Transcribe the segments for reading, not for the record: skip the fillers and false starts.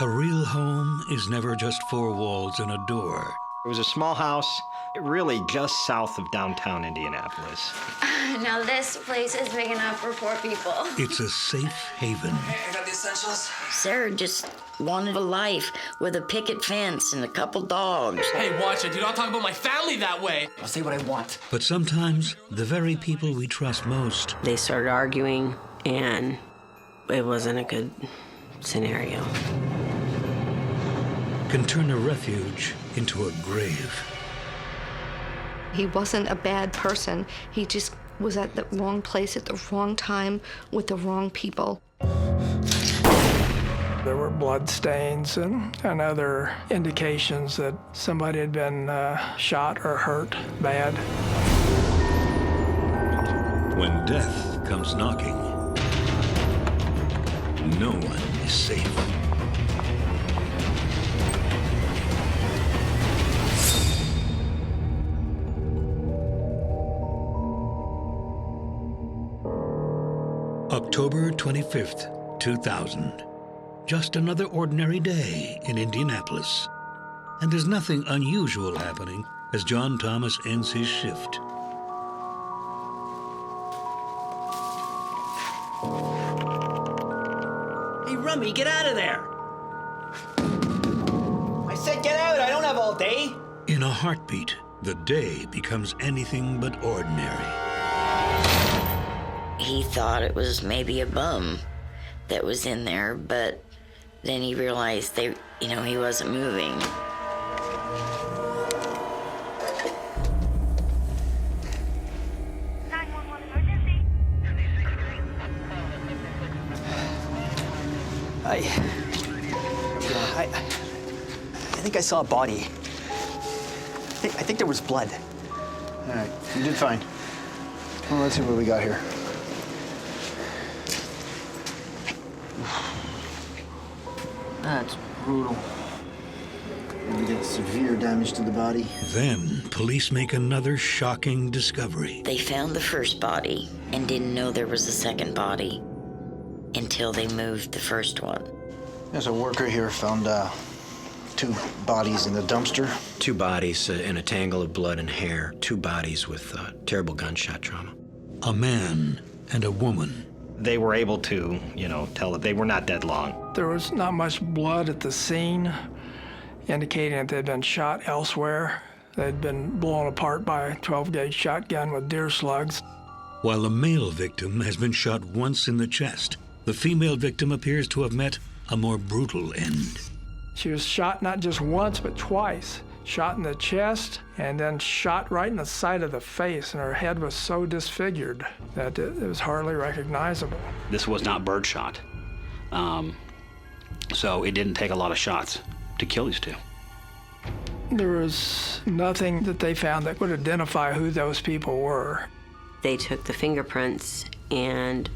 A real home is never just four walls and a door. It was a small house, really just south of downtown Indianapolis. Now this place is big enough for 4 people. It's a safe haven. Hey, I got the essentials. Sarah just wanted a life with a picket fence and a couple dogs. Hey, watch it. Do not talk about my family that way. I'll say what I want. But sometimes, the very people we trust most They started arguing, and it wasn't a good scenario. can turn a refuge into a grave. He wasn't a bad person. He just was at the wrong place at the wrong time with the wrong people. There were blood stains and other indications that somebody had been shot or hurt bad. When death comes knocking, no one is safe. October 25th, 2000. Just another ordinary day in Indianapolis. And there's nothing unusual happening as John Thomas ends his shift. Hey, Rummy, get out of there! I said get out! I don't have all day! In a heartbeat, the day becomes anything but ordinary. He thought it was maybe a bum that was in there, but then he realized he wasn't moving. I think I saw a body. I think there was blood. All right, you did fine. Well, let's see what we got here. That's brutal. We get severe damage to the body. Then, police make another shocking discovery. They found the first body and didn't know there was a second body until they moved the first one. There's a worker here found 2 bodies in the dumpster. 2 bodies in a tangle of blood and hair. 2 bodies with terrible gunshot trauma. A man and a woman. They were able to, tell that they were not dead long. There was not much blood at the scene, indicating that they'd been shot elsewhere. They'd been blown apart by a 12-gauge shotgun with deer slugs. While the male victim has been shot once in the chest, the female victim appears to have met a more brutal end. She was shot not just once, but twice. Shot in the chest and then shot right in the side of the face, and her head was so disfigured that it was hardly recognizable. This was not birdshot. So it didn't take a lot of shots to kill these 2. There was nothing that they found that would identify who those people were. They took the fingerprints, and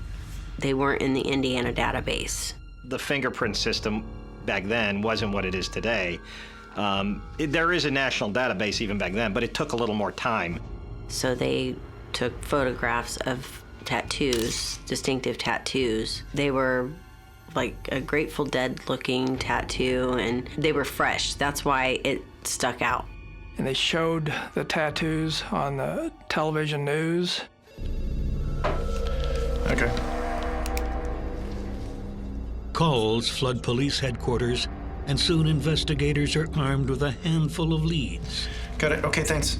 they weren't in the Indiana database. The fingerprint system back then wasn't what it is today. There is a national database even back then, but it took a little more time. So they took photographs of tattoos, distinctive tattoos. They were like a Grateful Dead looking tattoo, and they were fresh. That's why it stuck out. And they showed the tattoos on the television news. Okay. Calls flood police headquarters, and soon investigators are armed with a handful of leads. Got it. Okay, thanks.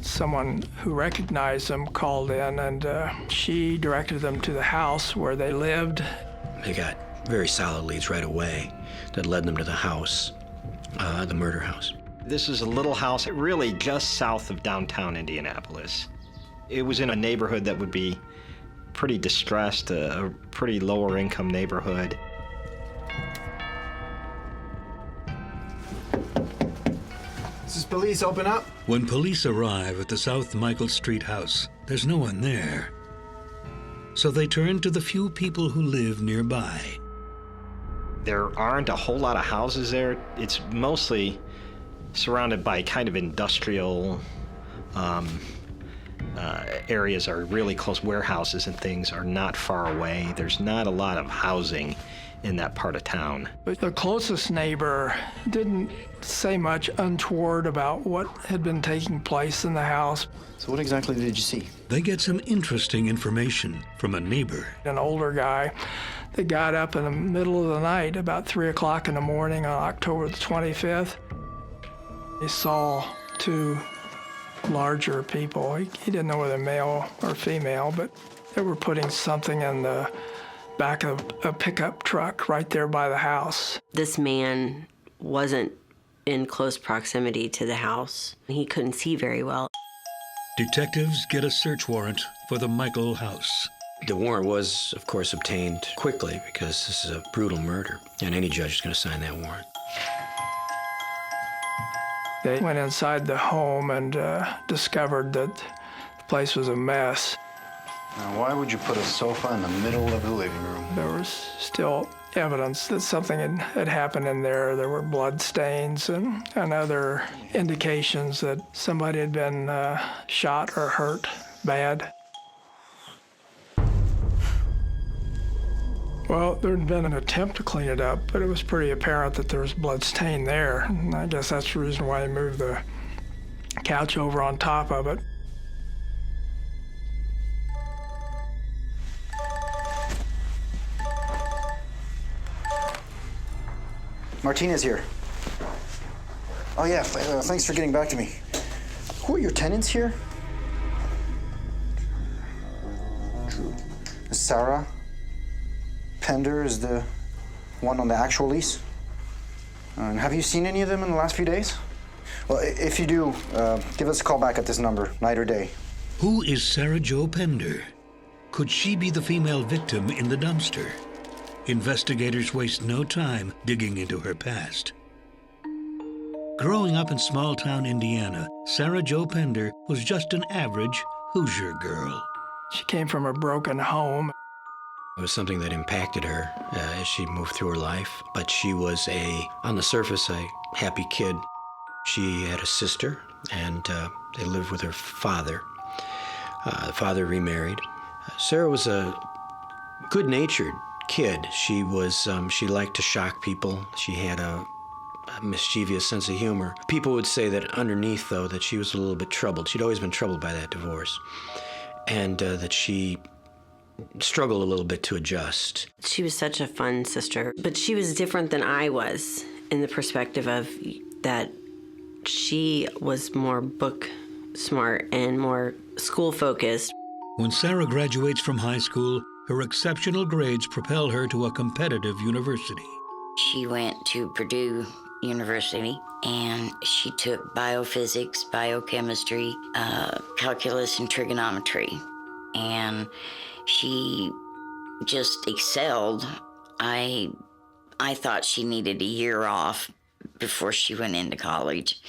Someone who recognized them called in, and she directed them to the house where they lived. They got very solid leads right away that led them to the house, the murder house. This is a little house really just south of downtown Indianapolis. It was in a neighborhood that would be pretty distressed, a pretty lower income neighborhood. This is police, open up. When police arrive at the South Michael Street house, there's no one there. So they turn to the few people who live nearby. There aren't a whole lot of houses there. It's mostly surrounded by kind of industrial areas, are really close. Warehouses and things are not far away. There's not a lot of housing in that part of town. But the closest neighbor didn't say much untoward about what had been taking place in the house. So what exactly did you see? They get some interesting information from a neighbor. An older guy that got up in the middle of the night, about 3 o'clock in the morning on October the 25th. He saw two larger people. He didn't know whether male or female, but they were putting something in the back of a pickup truck right there by the house. This man wasn't in close proximity to the house. He couldn't see very well. Detectives get a search warrant for the Michael house. The warrant was, of course, obtained quickly because this is a brutal murder, and any judge is going to sign that warrant. They went inside the home and discovered that the place was a mess. Now, why would you put a sofa in the middle of the living room? There was still evidence that something had happened in there. There were blood stains and other indications that somebody had been shot or hurt bad. Well, there had been an attempt to clean it up, but it was pretty apparent that there was blood stain there. And I guess that's the reason why they moved the couch over on top of it. Martinez here. Oh yeah, thanks for getting back to me. Who are your tenants here? Sarah? Pender is the one on the actual lease? And have you seen any of them in the last few days? Well, if you do, give us a call back at this number, night or day. Who is Sarah Jo Pender? Could she be the female victim in the dumpster? Investigators waste no time digging into her past. Growing up in small-town Indiana, Sarah Jo Pender was just an average Hoosier girl. She came from a broken home. It was something that impacted her as she moved through her life, but she was on the surface, a happy kid. She had a sister, and they lived with her father. The father remarried. Sarah was a good-natured kid. She liked to shock people. She had a mischievous sense of humor. People would say that underneath, though, that she was a little bit troubled. She'd always been troubled by that divorce, and that she struggled a little bit to adjust. She was such a fun sister, but she was different than I was in the perspective of that she was more book smart and more school focused. When Sarah graduates from high school, her exceptional grades propel her to a competitive university. She went to Purdue University, and she took biophysics, biochemistry, calculus, and trigonometry. And she just excelled. I thought she needed a year off before she went into college.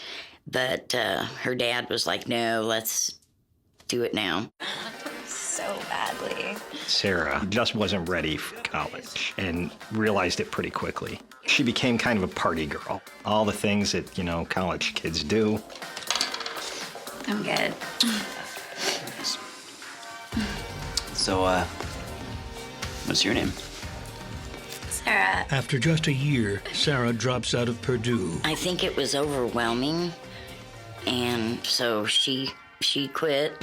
But her dad was like, no, let's do it now. So badly. Sarah just wasn't ready for college and realized it pretty quickly. She became kind of a party girl. All the things that, college kids do. I'm good. So, what's your name? Sarah. After just a year, Sarah drops out of Purdue. I think it was overwhelming, and so she quit.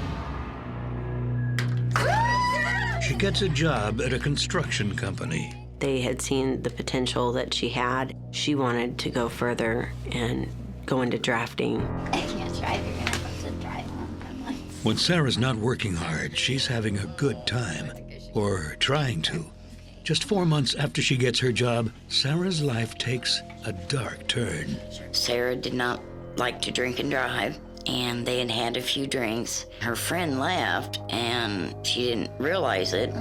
She gets a job at a construction company. They had seen the potential that she had. She wanted to go further and go into drafting. I can't drive. You're gonna have to drive home. When Sarah's not working hard, she's having a good time, or trying to. Just 4 months after she gets her job, Sarah's life takes a dark turn. Sarah did not like to drink and drive, and they had had a few drinks. Her friend left, and she didn't realize it.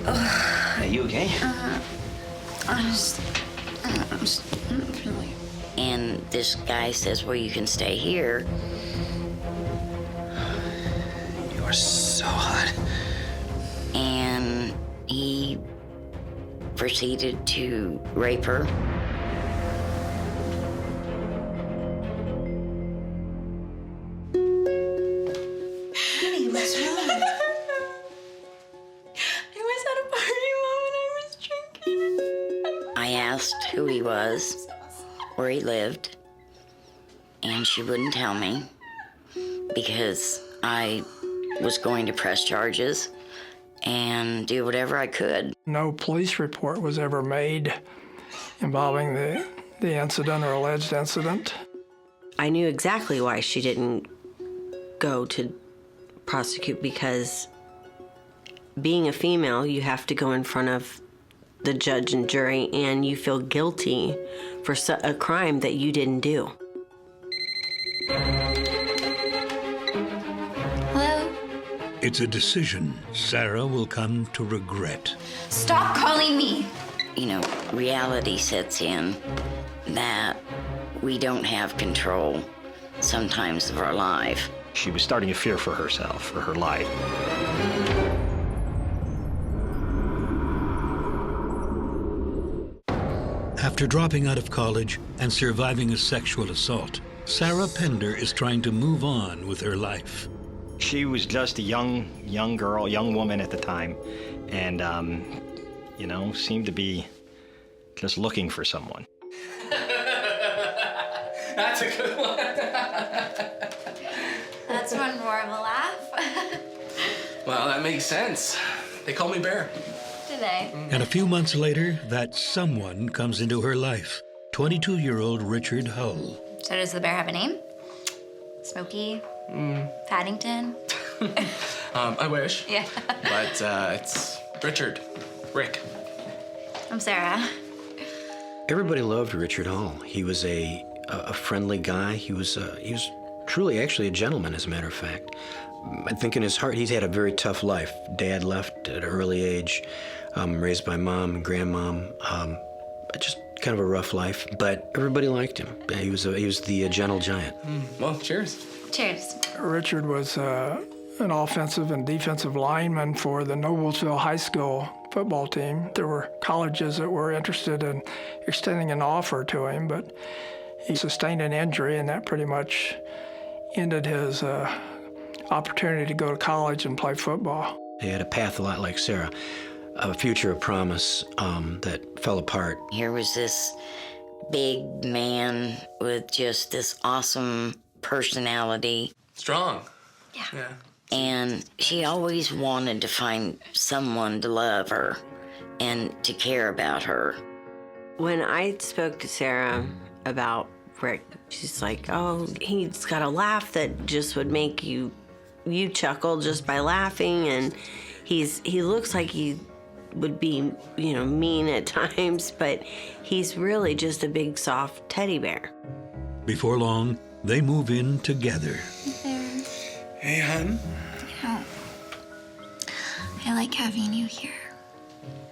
Are you okay? And this guy says, well, you can stay here. You are so hot. And he proceeded to rape her. Honey, let's asked who he was, where he lived, and she wouldn't tell me because I was going to press charges and do whatever I could. No police report was ever made involving the incident or alleged incident. I knew exactly why she didn't go to prosecute, because being a female, you have to go in front of the judge and jury, and you feel guilty for a crime that you didn't do. Hello? It's a decision Sarah will come to regret. Stop calling me. You know, reality sets in that we don't have control sometimes of our life. She was starting to fear for herself, for her life. After dropping out of college and surviving a sexual assault, Sarah Pender is trying to move on with her life. She was just a young girl, young woman at the time, and, you know, seemed to be just looking for someone. That's a good one. That's one more of a laugh. Well, that makes sense. They call me Bear. Do they? And a few months later, that someone comes into her life, 22-year-old Richard Hull. So does the bear have a name? Smokey? Paddington? I wish. Yeah. But it's Richard. Rick. I'm Sarah. Everybody loved Richard Hall. He was a friendly guy. He was truly actually a gentleman, as a matter of fact. I think in his heart, he's had a very tough life. Dad left at an early age, raised by mom and grandmom. Just kind of a rough life, but everybody liked him. He was the gentle giant. Well, cheers. Cheers. Richard was an offensive and defensive lineman for the Noblesville High School football team. There were colleges that were interested in extending an offer to him, but he sustained an injury, and that pretty much ended his opportunity to go to college and play football. He had a path a lot like Sarah, a future of promise that fell apart. Here was this big man with just this awesome personality. Strong. Yeah. And she always wanted to find someone to love her and to care about her. When I spoke to Sarah about Rick, she's like, oh, he's got a laugh that just would make you chuckle just by laughing, and he looks like he would be, mean at times, but he's really just a big soft teddy bear. Before long, they move in together. Hey, hon. Yeah. I like having you here.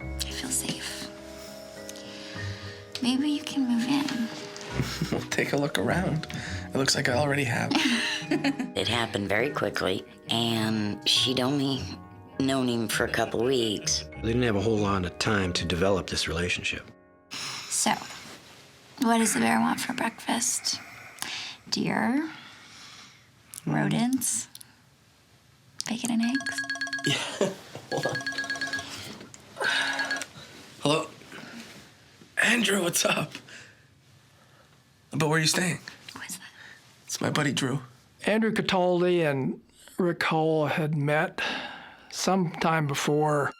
I feel safe. Maybe you can move in. We'll take a look around. It looks like I already have. It happened very quickly, and she'd only known him for a couple weeks. They didn't have a whole lot of time to develop this relationship. So, what does the bear want for breakfast? Deer? Rodents? Bacon and eggs? Yeah. Hold on. Hello? Andrew, what's up? But where are you staying? What's that? It's my buddy Drew. Andrew Cataldi and Rick Hull had met sometime before.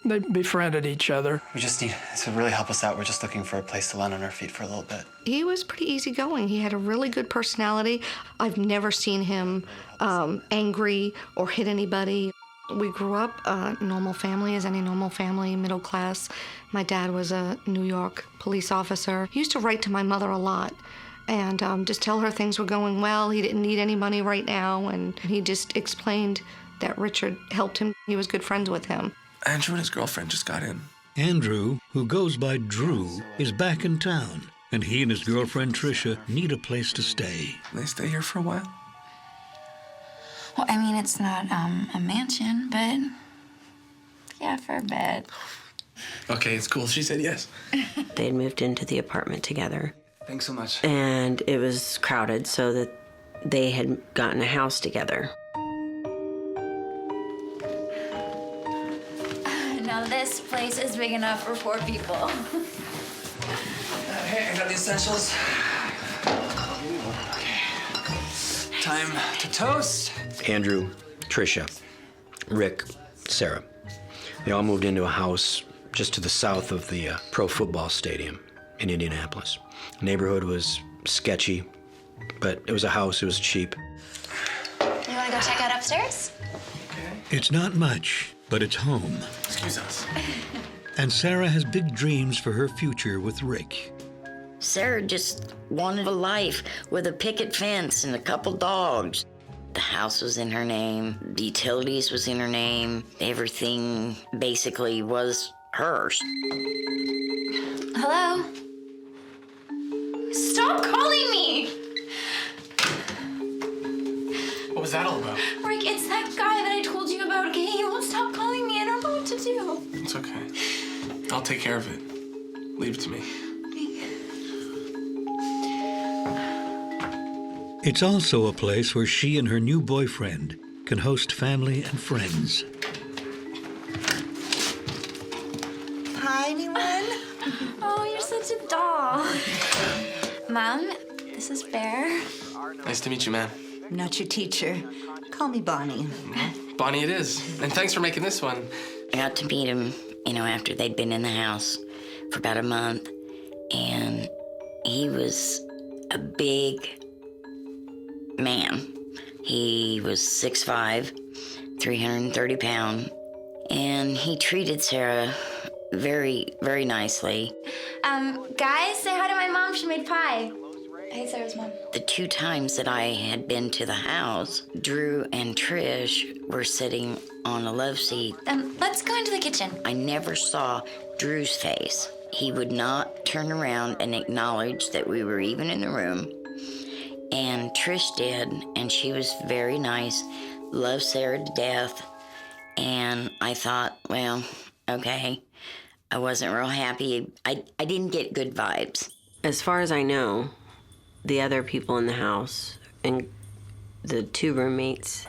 They befriended each other. We just need to really help us out. We're just looking for a place to land on our feet for a little bit. He was pretty easygoing. He had a really good personality. I've never seen him angry or hit anybody. We grew up a normal family, as any normal family, middle class. My dad was a New York police officer. He used to write to my mother a lot and just tell her things were going well. He didn't need any money right now, and he just explained that Richard helped him. He was good friends with him. Andrew and his girlfriend just got in. Andrew, who goes by Drew, is back in town, and he and his girlfriend Tricia need a place to stay. Can they stay here for a while? Well, I mean, it's not a mansion, but yeah, for a bit. Okay, it's cool. She said yes. They'd moved into the apartment together. Thanks so much. And it was crowded, so that they had gotten a house together. Now this place is big enough for 4 people. Okay, I got the essentials. Okay. Time to toast. Andrew, Tricia, Rick, Sarah. They all moved into a house just to the south of the pro football stadium in Indianapolis. The neighborhood was sketchy, but it was a house, it was cheap. You want to go check out upstairs? It's not much, but it's home. Excuse us. And Sarah has big dreams for her future with Rick. Sarah just wanted a life with a picket fence and a couple dogs. The house was in her name, the utilities was in her name, everything basically was hers. Hello? Stop calling me! What was that all about? Rick, it's that guy that I told you about, okay? He won't stop calling me. I don't know what to do. It's okay. I'll take care of it. Leave it to me. It's also a place where she and her new boyfriend can host family and friends. Hi, anyone? Oh, you're such a doll. Mom, this is Bear. Nice to meet you, man. I'm not your teacher. Call me Bonnie. Bonnie it is. And thanks for making this one. I got to meet him, after they'd been in the house for about a month, and he was a big man. He was 6'5", 330 pounds, and he treated Sarah very, very nicely. Guys, say hi to my mom. She made pie. Hey, Sarah's mom. The 2 times that I had been to the house, Drew and Trish were sitting on a love seat. Let's go into the kitchen. I never saw Drew's face. He would not turn around and acknowledge that we were even in the room. And Trish did, and she was very nice, loved Sarah to death. And I thought, well, okay. I wasn't real happy. I didn't get good vibes. As far as I know, the other people in the house and the 2 roommates,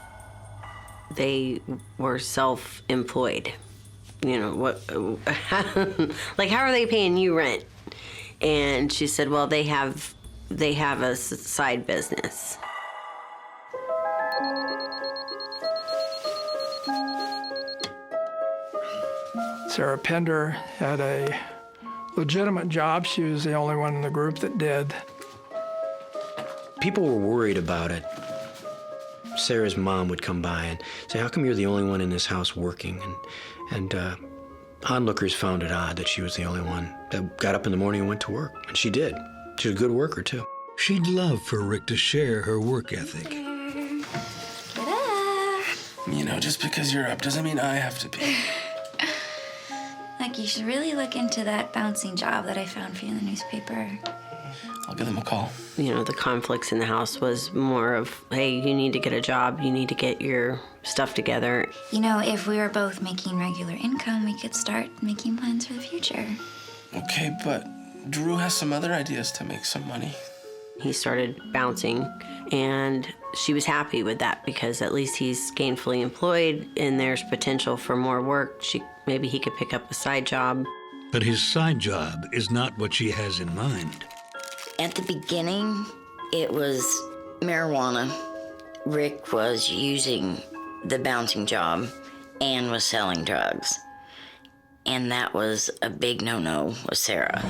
they were self-employed. What? Like, how are they paying you rent? And she said, well, they have a side business. Sarah Pender had a legitimate job. She was the only one in the group that did. People were worried about it. Sarah's mom would come by and say, how come you're the only one in this house working? And onlookers found it odd that she was the only one that got up in the morning and went to work. And she did. She was a good worker, too. She'd love for Rick to share her work ethic. Get up. Just because you're up doesn't mean I have to be. Like, you should really look into that bouncing job that I found for you in the newspaper. I'll give them a call. The conflicts in the house was more of, hey, you need to get a job, you need to get your stuff together. If we were both making regular income, we could start making plans for the future. Okay, but Drew has some other ideas to make some money. He started bouncing, and she was happy with that because at least he's gainfully employed and there's potential for more work. Maybe he could pick up a side job. But his side job is not what she has in mind. At the beginning, it was marijuana. Rick was using the bouncing job and was selling drugs. And that was a big no-no with Sarah.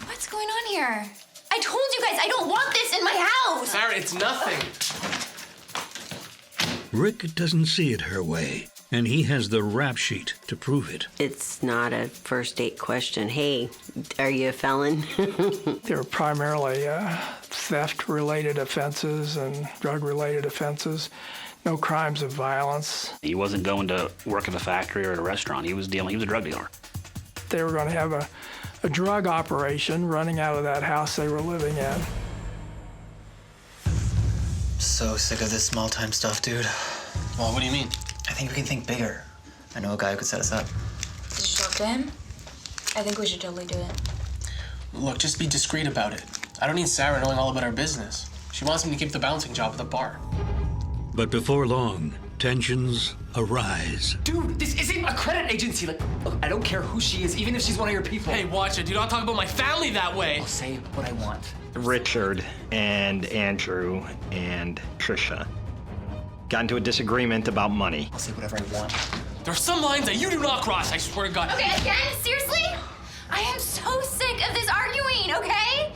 What's going on here? I told you guys I don't want this in my house! Sarah, it's nothing. Rick doesn't see it her way, and he has the rap sheet to prove it. It's not a first date question. Hey, are you a felon? They were primarily theft-related offenses and drug-related offenses. No crimes of violence. He wasn't going to work at a factory or at a restaurant. He was a drug dealer. They were going to have a drug operation running out of that house they were living in. So sick of this small-time stuff, dude. Well, what do you mean? I think we can think bigger. I know a guy who could set us up. Did you talk to him? I think we should totally do it. Look, just be discreet about it. I don't need Sarah knowing all about our business. She wants me to keep the bouncing job at the bar. But before long, tensions arise. Dude, this isn't a credit agency. Like, look, I don't care who she is, even if she's one of your people. Hey, watch it. Do not talk about my family that way. I'll say what I want. Richard and Andrew and Trisha got into a disagreement about money. I'll say whatever I want. There are some lines that you do not cross, I swear to God. Okay, again? Seriously? I am so sick of this arguing, okay?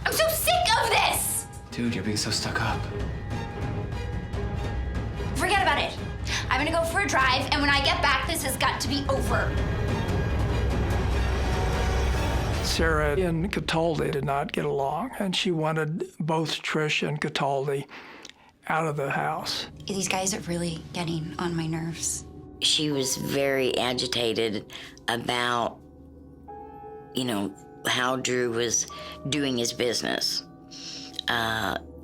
I'm so sick of this! Dude, you're being so stuck up. Forget about it. I'm gonna go for a drive, and when I get back, this has got to be over. Sarah and Cataldi did not get along, and she wanted both Trish and Cataldi out of the house. These guys are really getting on my nerves. She was very agitated about, how Drew was doing his business.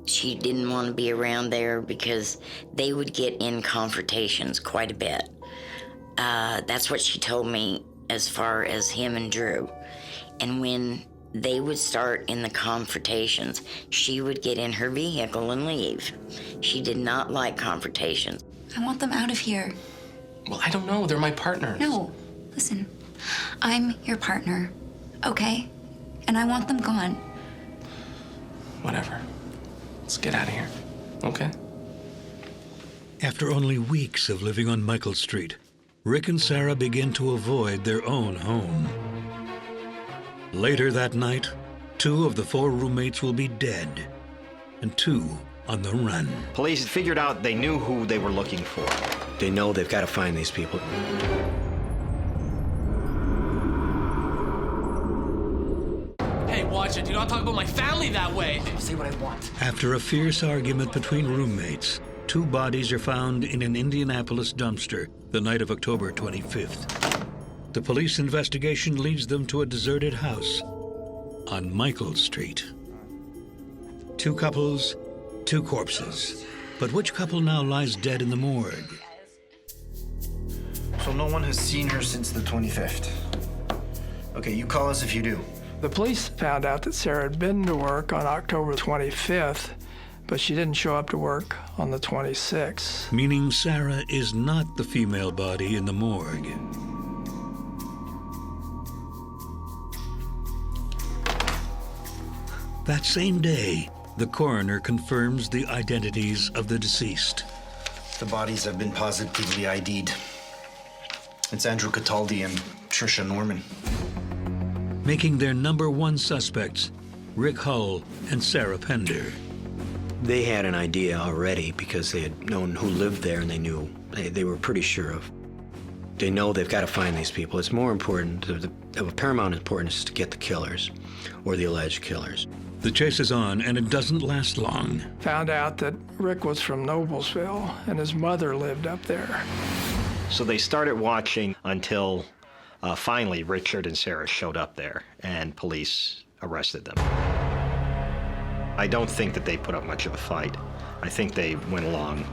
She didn't want to be around there because they would get in confrontations quite a bit. That's what she told me as far as him and Drew. And when they would start in the confrontations, she would get in her vehicle and leave. She did not like confrontations. I want them out of here. Well, I don't know. They're my partners. No, listen. I'm your partner, okay? And I want them gone. Whatever. Let's get out of here, okay? After only weeks of living on Michael Street, Rick and Sarah begin to avoid their own home. Later that night, 2 of the 4 roommates will be dead, and 2 on the run. Police figured out they knew who they were looking for. They know they've got to find these people. Hey, watch it. Do not talk about my family that way. I'll say what I want. After a fierce argument between roommates, 2 bodies are found in an Indianapolis dumpster the night of October 25th. The police investigation leads them to a deserted house on Michael Street. 2 couples, 2 corpses. But which couple now lies dead in the morgue? So no one has seen her since the 25th. Okay, you call us if you do. The police found out that Sarah had been to work on October 25th, but she didn't show up to work on the 26th. Meaning Sarah is not the female body in the morgue. That same day, the coroner confirms the identities of the deceased. The bodies have been positively ID'd. It's Andrew Cataldi and Trisha Norman. Making their number 1 suspects, Rick Hull and Sarah Pender. They had an idea already because they had known who lived there, and they knew, they were pretty sure of. They know they've got to find these people. It's more important, of paramount importance, to get the killers, or the alleged killers. The chase is on, and it doesn't last long. Found out that Rick was from Noblesville, and his mother lived up there. So they started watching until finally Richard and Sarah showed up there, and police arrested them. I don't think that they put up much of a fight. I think they went along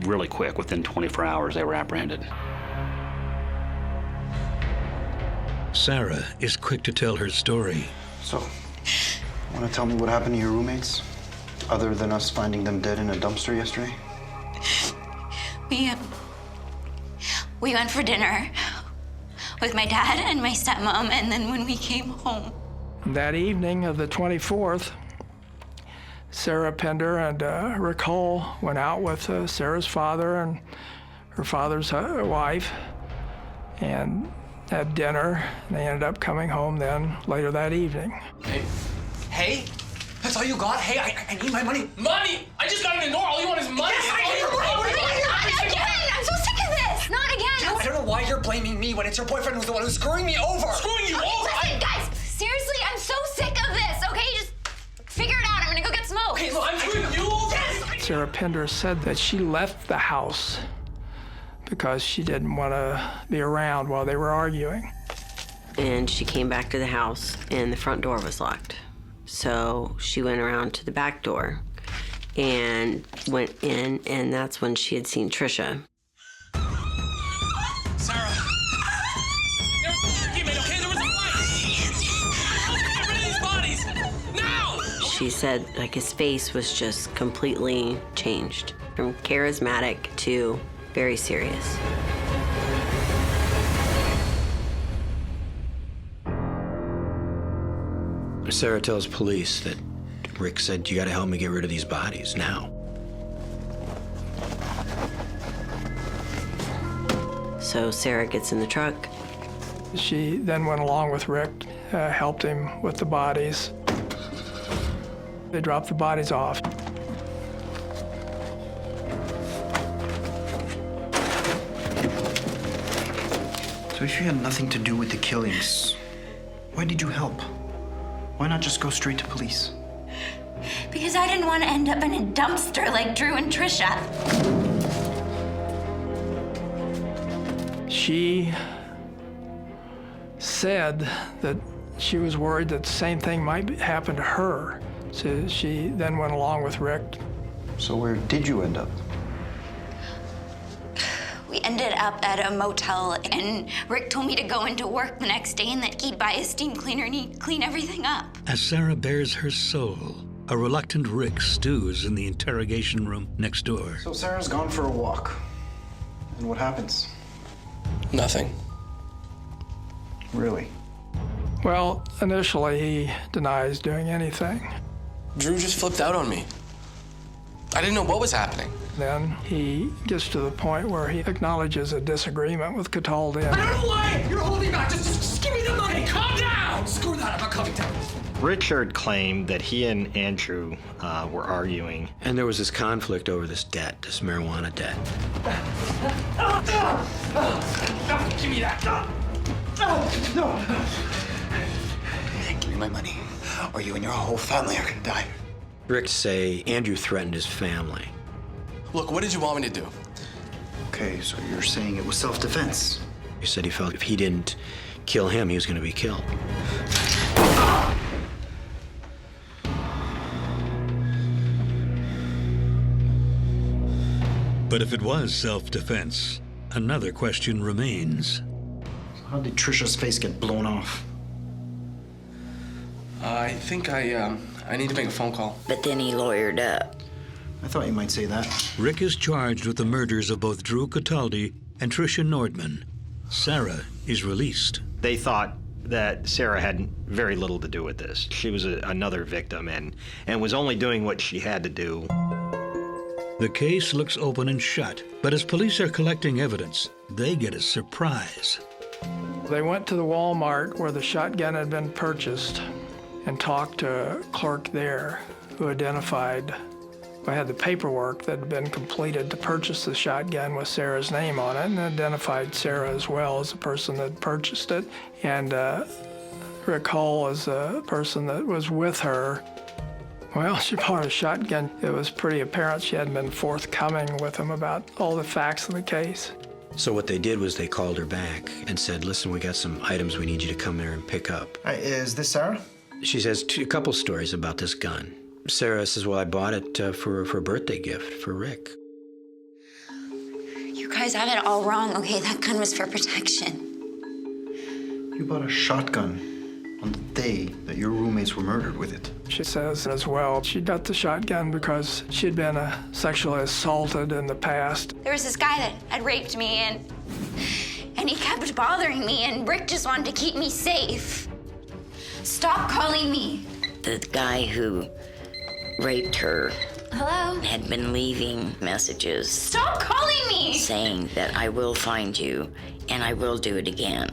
really quick. Within 24 hours, they were apprehended. Sarah is quick to tell her story. So, want to tell me what happened to your roommates? Other than us finding them dead in a dumpster yesterday? We went for dinner with my dad and my stepmom, and then when we came home. That evening of the 24th, Sarah Pender and Rick Hull went out with Sarah's father and her father's wife and had dinner. And they ended up coming home then later that evening. Hey? That's all you got? Hey, I need my money. Money? I just got in the door. All you want is money. Yes, I need money. What do you want? Not again! I'm so sick of this! Not again! I don't know why you're blaming me when it's your boyfriend who's the one who's screwing me over. Screwing you over? Listen, guys! Seriously, I'm so sick of this, okay? Just figure it out. I'm gonna go get smoke. Okay, look, I'm screwing you over? Yes! Sarah Pender said that she left the house because she didn't want to be around while they were arguing. And she came back to the house, and the front door was locked. So she went around to the back door and went in, and that's when she had seen Trisha. Sarah. Never argument, okay? There was a fight. Get rid of these bodies. Now! She said, his face was just completely changed. from charismatic to very serious. Sarah tells police that Rick said, "You gotta help me get rid of these bodies now." So Sarah gets in the truck. She then went along with Rick, helped him with the bodies. They dropped the bodies off. So if you had nothing to do with the killings, why did you help? Why not just go straight to police? Because I didn't want to end up in a dumpster like Drew and Trisha. She said that she was worried that the same thing might happen to her. So she then went along with Rick. So where did you end up? We ended up at a motel, and Rick told me to go into work the next day and that he'd buy a steam cleaner and he'd clean everything up. As Sarah bares her soul, a reluctant Rick stews in the interrogation room next door. So Sarah's gone for a walk. And what happens? Nothing. Really? Well, initially he denies doing anything. Drew just flipped out on me. I didn't know what was happening. Then he gets to the point where he acknowledges a disagreement with Cataldi. I don't know why you're holding back. Just give me the money. Calm down. Screw that. I'm not coming down. Richard claimed that he and Andrew were arguing. And there was this conflict over this debt, this marijuana debt. Give me that. No. Give me my money, or you and your whole family are gonna die. Rick say Andrew threatened his family. Look, what did you want me to do? Okay, so you're saying it was self-defense. He said he felt if he didn't kill him, he was going to be killed. But if it was self-defense, another question remains. How did Trisha's face get blown off? I think I need to make a phone call. But then he lawyered up. I thought you might say that. Rick is charged with the murders of both Drew Cataldi and Tricia Nordman. Sarah is released. They thought that Sarah had very little to do with this. She was another victim and was only doing what she had to do. The case looks open and shut, but as police are collecting evidence, they get a surprise. They went to the Walmart where the shotgun had been purchased and talked to a clerk there who identified, I had the paperwork that had been completed to purchase the shotgun with Sarah's name on it, and identified Sarah as well as the person that purchased it, and Rick Hull as the person that was with her. Well, she bought a shotgun. It was pretty apparent she hadn't been forthcoming with him about all the facts of the case. So what they did was they called her back and said, "Listen, we got some items we need you to come here and pick up." Is this Sarah? She says a couple stories about this gun. Sarah says, "Well, I bought it for a birthday gift for Rick." You guys have it all wrong, okay? That gun was for protection. You bought a shotgun on the day that your roommates were murdered with it. She says as well she got the shotgun because she'd been sexually assaulted in the past. There was this guy that had raped me, and he kept bothering me, and Rick just wanted to keep me safe. Stop calling me. The guy who raped her Hello? had been leaving messages Stop calling me! saying that I will find you and I will do it again.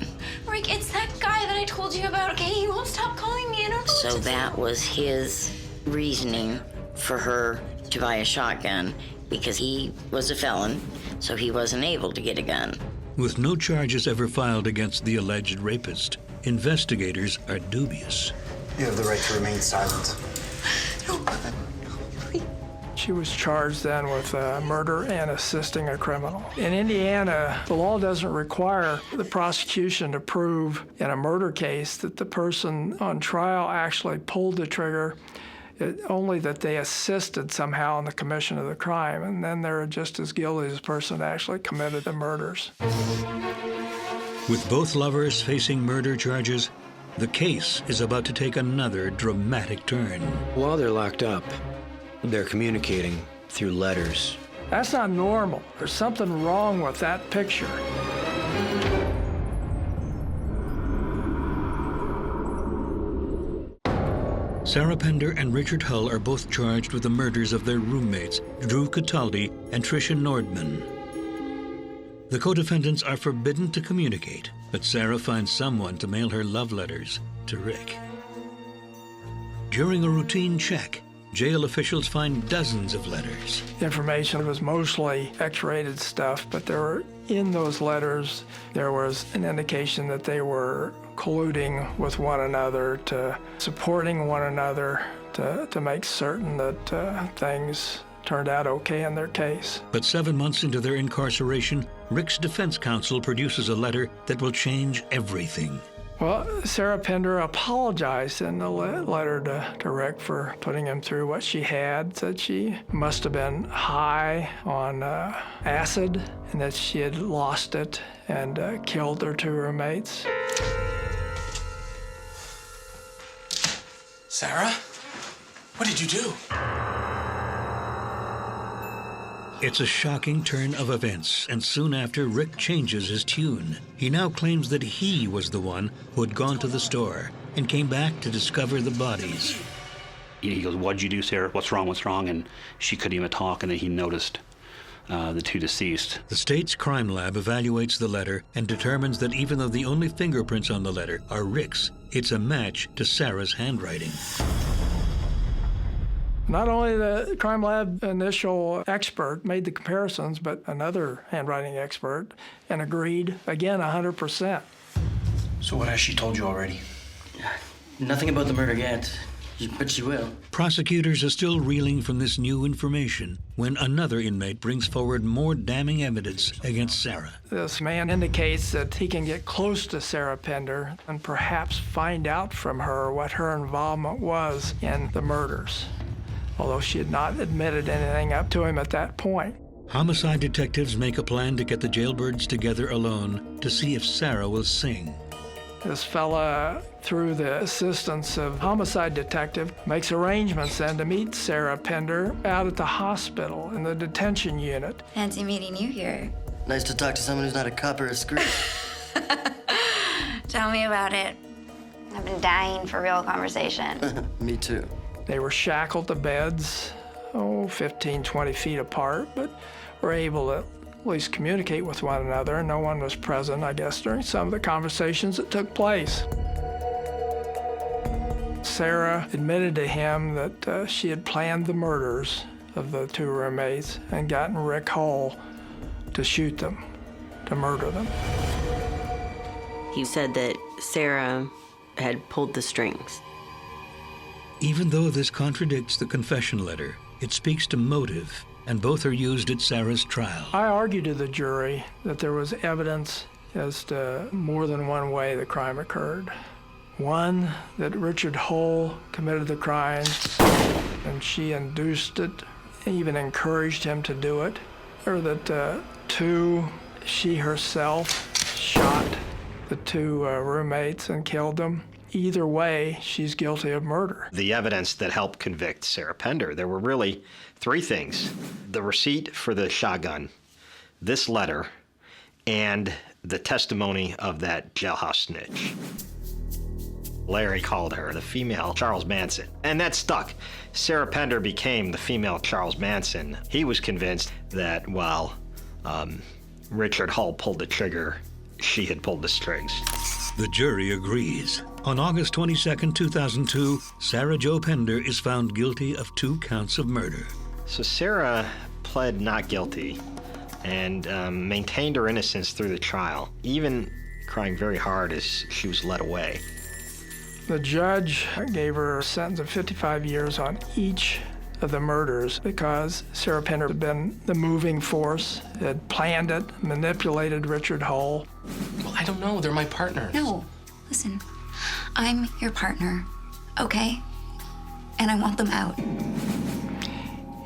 Rick, it's that guy that I told you about, okay? He won't stop calling me. I don't know So what to that do. was his reasoning for her to buy a shotgun, because he was a felon, so he wasn't able to get a gun. With no charges ever filed against the alleged rapist, investigators are dubious. You have the right to remain silent. She was charged then with murder and assisting a criminal. In Indiana, the law doesn't require the prosecution to prove in a murder case that the person on trial actually pulled the trigger, only that they assisted somehow in the commission of the crime, and then they're just as guilty as the person that actually committed the murders. With both lovers facing murder charges, the case is about to take another dramatic turn. While they're locked up, they're communicating through letters That's not normal. There's something wrong with that picture. Sarah Pender and Richard Hull are both charged with the murders of their roommates, Drew Cataldi and Tricia Nordman. The co-defendants are forbidden to communicate, but Sarah finds someone to mail her love letters to Rick. During a routine check, jail officials find dozens of letters. The information was mostly X-rated stuff, but in those letters, there was an indication that they were colluding with one another, to supporting one another, to make certain that things turned out okay in their case. But 7 months into their incarceration, Rick's defense counsel produces a letter that will change everything. Well, Sarah Pender apologized in the letter to Rick for putting him through what she had, said she must have been high on acid and that she had lost it and killed her two roommates. Sarah? What did you do? It's a shocking turn of events, and soon after, Rick changes his tune. He now claims that he was the one who had gone to the store and came back to discover the bodies. He goes, "What'd you do, Sarah? What's wrong? What's wrong?" And she couldn't even talk, and then he noticed the two deceased. The state's crime lab evaluates the letter and determines that even though the only fingerprints on the letter are Rick's, it's a match to Sarah's handwriting. Not only the crime lab initial expert made the comparisons, but another handwriting expert, and agreed, again, 100%. So what has she told you already? Nothing about the murder yet, but she will. Prosecutors are still reeling from this new information when another inmate brings forward more damning evidence against Sarah. This man indicates that he can get close to Sarah Pender and perhaps find out from her what her involvement was in the murders, although she had not admitted anything up to him at that point. Homicide detectives make a plan to get the jailbirds together alone to see if Sarah will sing. This fella, through the assistance of homicide detective, makes arrangements then to meet Sarah Pender out at the hospital in the detention unit. Fancy meeting you here. Nice to talk to someone who's not a cop or a screw. Tell me about it. I've been dying for real conversation. Me too. They were shackled to beds, 15, 20 feet apart, but were able to at least communicate with one another. No one was present, I guess, during some of the conversations that took place. Sarah admitted to him that she had planned the murders of the two roommates and gotten Rick Hull to shoot them, to murder them. He said that Sarah had pulled the strings. Even though this contradicts the confession letter, it speaks to motive, and both are used at Sarah's trial. I argued to the jury that there was evidence as to more than one way the crime occurred. One, that Richard Hull committed the crimes and she induced it, even encouraged him to do it. Or that two, she herself shot the two roommates and killed them. Either way, she's guilty of murder. The evidence that helped convict Sarah Pender, there were really three things: the receipt for the shotgun, this letter, and the testimony of that jailhouse snitch. Larry called her the female Charles Manson, and that stuck. Sarah Pender became the female Charles Manson. He was convinced that while Richard Hull pulled the trigger, she had pulled the strings. The jury agrees. On August 22, 2002, Sarah Jo Pender is found guilty of 2 counts of murder. So Sarah pled not guilty and maintained her innocence through the trial, even crying very hard as she was led away. The judge gave her a sentence of 55 years on each of the murders because Sarah Pender had been the moving force, had planned it, manipulated Richard Hull. Well, I don't know. They're my partners. No, listen, I'm your partner, okay? And I want them out.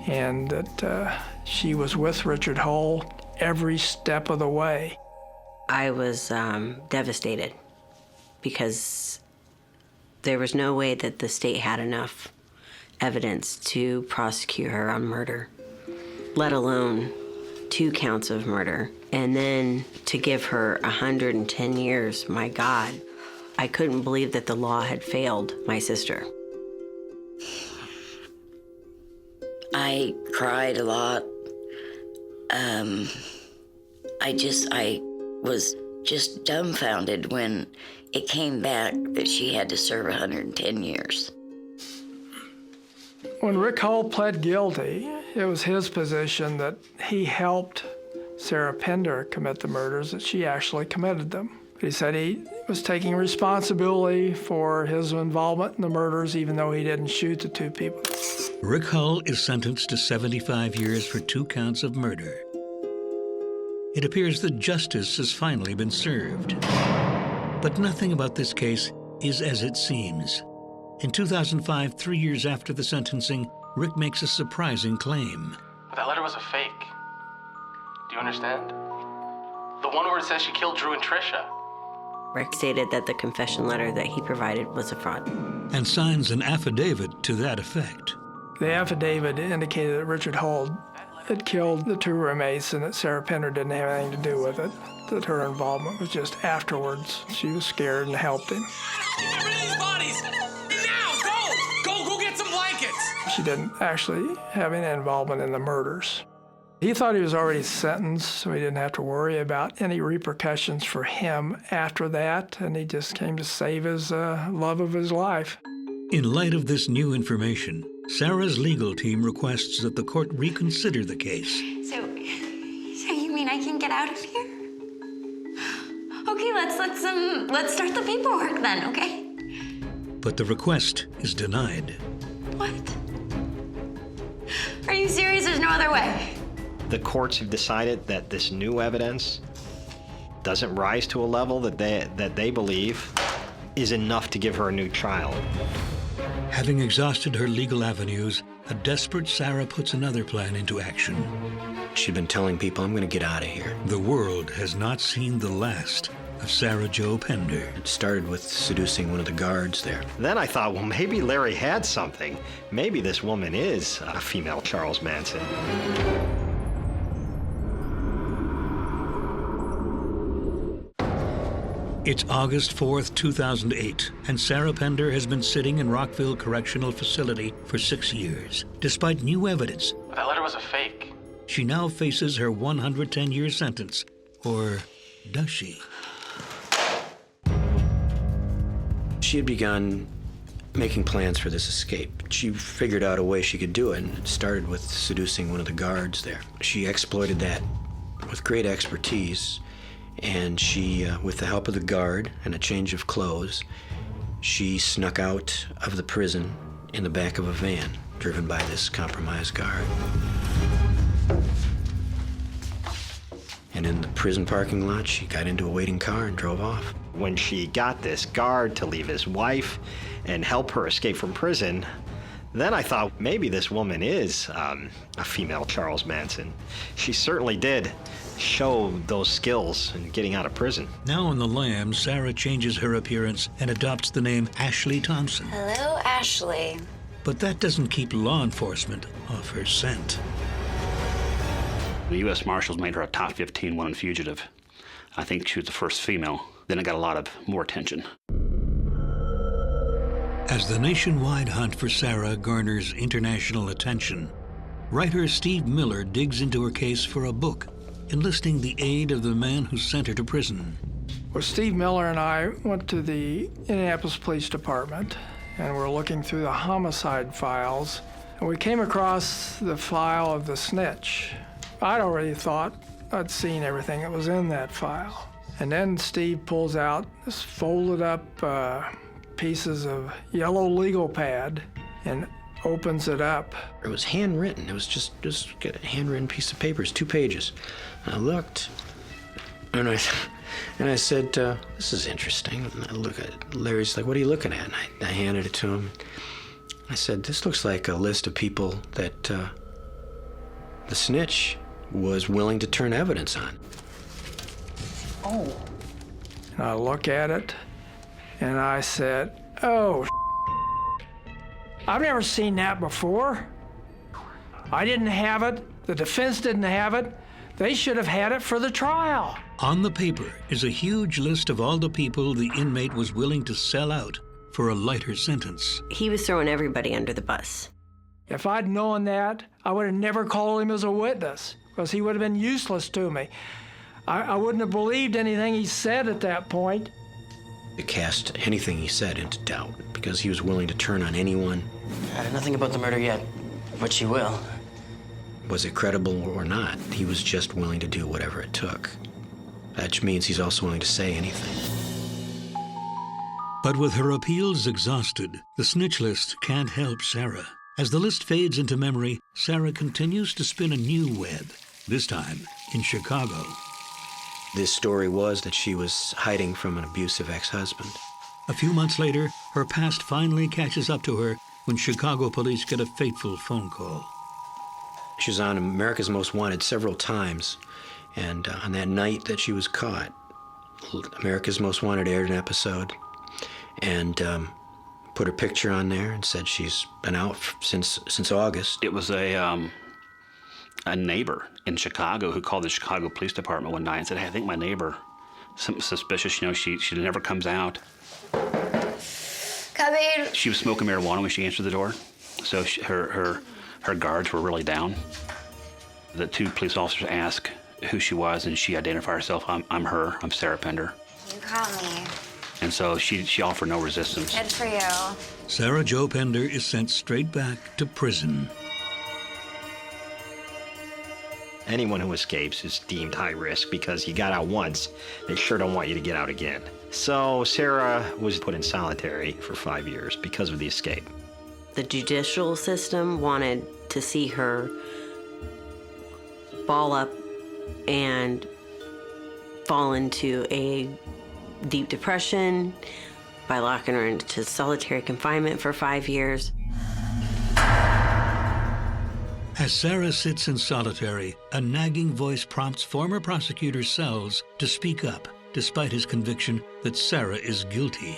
And that she was with Richard Hull every step of the way. I was devastated because there was no way that the state had enough evidence to prosecute her on murder, let alone 2 counts of murder. And then to give her 110 years, my God. I couldn't believe that the law had failed my sister. I cried a lot. I was just dumbfounded when it came back that she had to serve 110 years. When Rick Hull pled guilty, it was his position that he helped Sarah Pender commit the murders, that she actually committed them. He said he was taking responsibility for his involvement in the murders, even though he didn't shoot the 2 people. Rick Hull is sentenced to 75 years for 2 counts of murder. It appears that justice has finally been served. But nothing about this case is as it seems. In 2005, 3 years after the sentencing, Rick makes a surprising claim. But that letter was a fake. Do you understand? The one where it says she killed Drew and Trisha. Rick stated that the confession letter that he provided was a fraud. And signs an affidavit to that effect. The affidavit indicated that Richard Hull had killed the 2 roommates and that Sarah Pender didn't have anything to do with it, that her involvement was just afterwards. She was scared and helped him. Get rid of these bodies! Now, go get some blankets! She didn't actually have any involvement in the murders. He thought he was already sentenced, so he didn't have to worry about any repercussions for him after that, and he just came to save his love of his life. In light of this new information, Sarah's legal team requests that the court reconsider the case. So you mean I can get out of here? Okay, let's start the paperwork then, okay? But the request is denied. What? Are you serious? There's no other way. The courts have decided that this new evidence doesn't rise to a level that they believe is enough to give her a new trial. Having exhausted her legal avenues, a desperate Sarah puts another plan into action. She'd been telling people, I'm going to get out of here. The world has not seen the last of Sarah Jo Pender. It started with seducing one of the guards there. Then I thought, well, maybe Larry had something. Maybe this woman is a female Charles Manson. It's August 4th, 2008, and Sarah Pender has been sitting in Rockville Correctional Facility for 6 years. Despite new evidence, But that letter was a fake. she now faces her 110-year sentence. Or does she? She had begun making plans for this escape. She figured out a way she could do it, and it started with seducing one of the guards there. She exploited that with great expertise. And she, with the help of the guard and a change of clothes, she snuck out of the prison in the back of a van driven by this compromised guard. And in the prison parking lot, she got into a waiting car and drove off. When she got this guard to leave his wife and help her escape from prison, then I thought maybe this woman is a female Charles Manson. She certainly did show those skills in getting out of prison. Now on the lam, Sarah changes her appearance and adopts the name Ashley Thompson. Hello, Ashley. But that doesn't keep law enforcement off her scent. The U.S. Marshals made her a top 15 wanted fugitive. I think she was the first female. Then it got a lot of more attention. As the nationwide hunt for Sarah garners international attention, writer Steve Miller digs into her case for a book, enlisting the aid of the man who sent her to prison. Well, Steve Miller and I went to the Indianapolis Police Department, and we're looking through the homicide files, and we came across the file of the snitch. I'd already thought I'd seen everything that was in that file. And then Steve pulls out this folded up pieces of yellow legal pad and opens it up. It was handwritten. It was just a handwritten piece of paper. It's 2 pages. I looked, and I said, this is interesting. And I look at it. Larry's like, what are you looking at? And I handed it to him. I said, this looks like a list of people that the snitch was willing to turn evidence on. Oh. And I look at it, and I said, oh, I've never seen that before. I didn't have it. The defense didn't have it. They should have had it for the trial. On the paper is a huge list of all the people the inmate was willing to sell out for a lighter sentence. He was throwing everybody under the bus. If I'd known that, I would have never called him as a witness, because he would have been useless to me. I wouldn't have believed anything he said at that point. To cast anything he said into doubt, because he was willing to turn on anyone. Nothing about the murder yet, but she will. Was it credible or not? He was just willing to do whatever it took. That means he's also willing to say anything. But with her appeals exhausted, the snitch list can't help Sarah. As the list fades into memory, Sarah continues to spin a new web, this time in Chicago. This story was that she was hiding from an abusive ex-husband. A few months later, her past finally catches up to her when Chicago police get a fateful phone call. She was on America's Most Wanted several times, and on that night that she was caught, America's Most Wanted aired an episode and put her picture on there and said she's been out since August. It was a neighbor in Chicago who called the Chicago Police Department one night and said, "Hey, I think my neighbor, something suspicious, you know, she never comes out." Come in. She was smoking marijuana when she answered the door, so her guards were really down. The two police officers asked who she was, and she identified herself. I'm her. I'm Sarah Pender. You caught me. And so she offered no resistance. Good for you. Sarah Jo Pender is sent straight back to prison. Anyone who escapes is deemed high risk because you got out once, they sure don't want you to get out again. So Sarah was put in solitary for 5 years because of the escape. The judicial system wanted to see her ball up and fall into a deep depression by locking her into solitary confinement for 5 years. As Sarah sits in solitary, a nagging voice prompts former prosecutor Sells to speak up, despite his conviction that Sarah is guilty.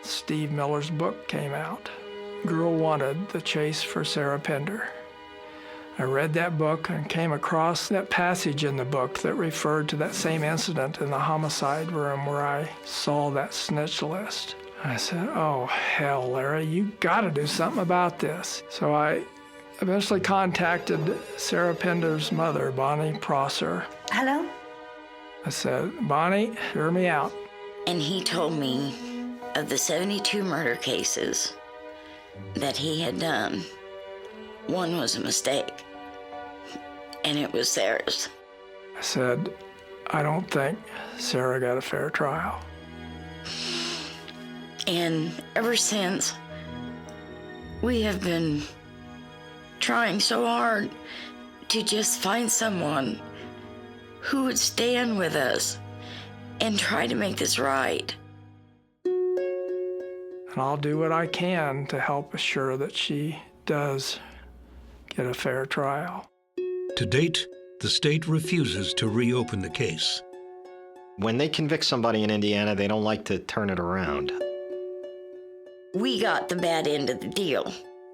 Steve Miller's book came out, Girl Wanted, The Chase for Sarah Pender. I read that book and came across that passage in the book that referred to that same incident in the homicide room where I saw that snitch list. I said, "Oh, hell, Larry, you gotta do something about this." So I eventually contacted Sarah Pender's mother, Bonnie Prosser. Hello? I said, "Bonnie, hear me out." And he told me of the 72 murder cases that he had done, one was a mistake, and it was Sarah's. I said, "I don't think Sarah got a fair trial." And ever since, we have been trying so hard to just find someone who would stand with us and try to make this right. And I'll do what I can to help assure that she does get a fair trial. To date, the state refuses to reopen the case. When they convict somebody in Indiana, they don't like to turn it around. We got the bad end of the deal.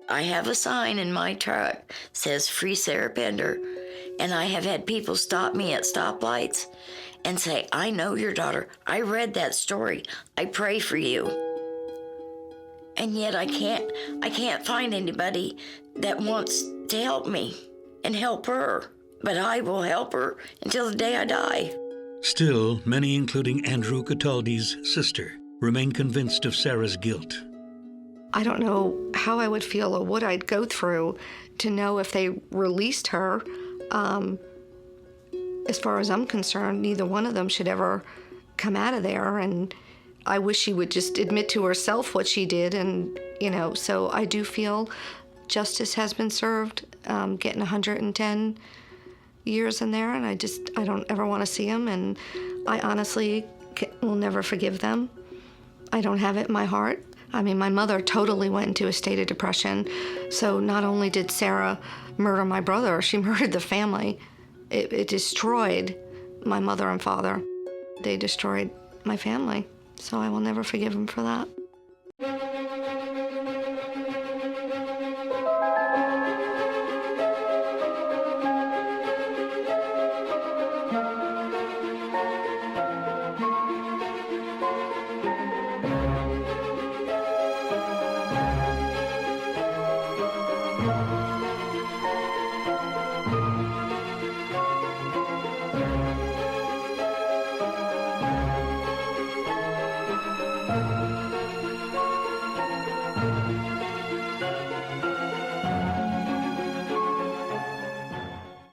I have a sign in my truck says Free Sarah Pender, and I have had people stop me at stoplights and say, "I know your daughter. I read that story. I pray for you." And yet I can't find anybody that wants to help me and help her. But I will help her until the day I die. Still, many, including Andrew Cataldi's sister, remain convinced of Sarah's guilt. I don't know how I would feel or what I'd go through to know if they released her. As far as I'm concerned, neither one of them should ever come out of there. And I wish she would just admit to herself what she did. And, so I do feel justice has been served, getting 110 years in there. And I don't ever want to see them. And I honestly will never forgive them. I don't have it in my heart. I mean, my mother totally went into a state of depression. So not only did Sarah murder my brother, she murdered the family. It destroyed my mother and father. They destroyed my family. So I will never forgive them for that.